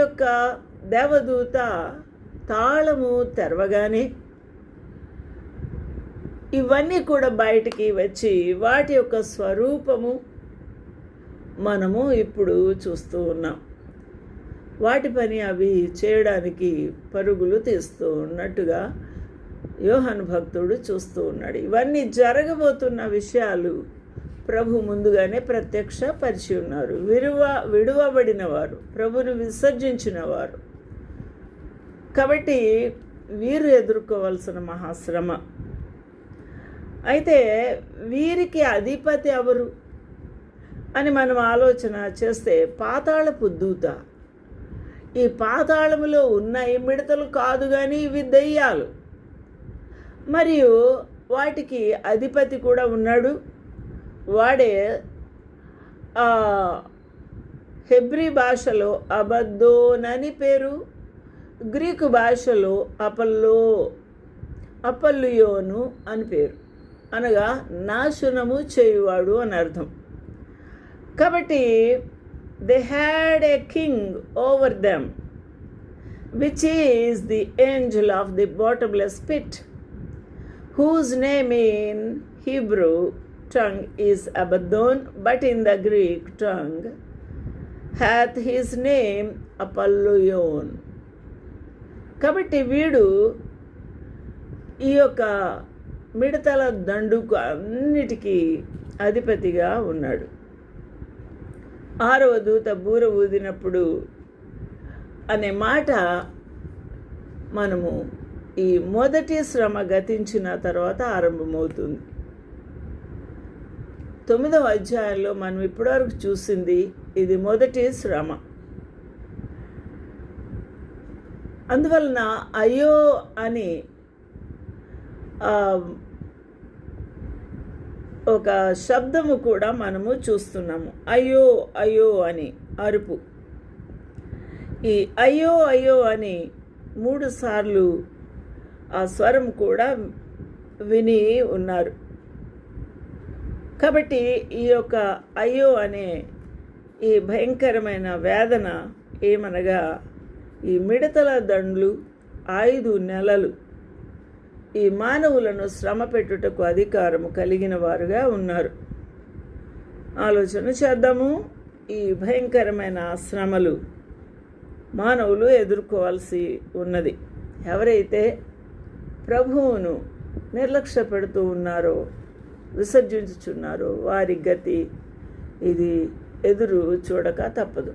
యొక్క దేవదూత తాళము తెరవగానే ఇవన్నీ కూడా బయటికి వచ్చి వాటి యొక్క స్వరూపము మనము ఇప్పుడు చూస్తూ ఉన్నాం. వాటి పని అవి చేయడానికి పరుగులు తీస్తూ ఉన్నట్టుగా యోహాను భక్తుడు చూస్తూ ఉన్నాడు. ఇవన్నీ జరగబోతున్న విషయాలు ప్రభు ముందుగానే ప్రత్యక్షపరిచి ఉన్నారు. విడువబడిన వారు, ప్రభుని విసర్జించిన వారు కాబట్టి వీరు ఎదుర్కోవాల్సిన మహాశ్రమ. అయితే వీరికి అధిపతి ఎవరు అని మనం ఆలోచన చేస్తే పాతాళపు దూత. ఈ పాతాళములో ఉన్న ఈ మిడతలు కాదు కానీ ఇవి దెయ్యాలు, మరియు వాటికి అధిపతి కూడా ఉన్నాడు. వాడే హెబ్రీ భాషలో అబద్దోనని పేరు, గ్రీకు భాషలో అపల్లుయోను అని పేరు, అనగా నాశనము చేయువాడు అని అర్థం. కాబట్టి they had a king over them which is the angel of the bottomless pit, whose name in Hebrew tongue is Abaddon, but in the Greek tongue hath his name Apollyon. కాబట్టి వీడు ఈ యొక్క మిడతల దండుకు అన్నిటికీ అధిపతిగా ఉన్నాడు. 6వ దూత బూర ఊదినప్పుడు అనే మాట మనము ఈ మొదటి శ్రమ గతించిన తర్వాత ఆరంభమవుతుంది. 9వ అధ్యాయంలో మనం ఇప్పటివరకు చూసింది ఇది మొదటి శ్రమ. అందువలన అయ్యో అని ఒక శబ్దము కూడా మనము చూస్తున్నాము. అయ్యో అయ్యో అని అరుపు. ఈ అయ్యో అయ్యో అని 3 సార్లు ఆ స్వరం కూడా విని ఉన్నారు. కాబట్టి ఈ యొక్క అయ్యో అనే ఈ భయంకరమైన వేదన ఏమనగా ఈ మిడతల దండ్లు 5 నెలలు ఈ మానవులను శ్రమ పెట్టుటకు అధికారము కలిగిన వారుగా ఉన్నారు. ఆలోచన చేద్దాము. ఈ భయంకరమైన శ్రమలు మానవులు ఎదుర్కోవాల్సి ఉన్నది. ఎవరైతే ప్రభువును నిర్లక్ష్య పెడుతూ ఉన్నారో, విసర్జించుచున్నారో వారి గతి ఇది ఎదురు చూడక తప్పదు.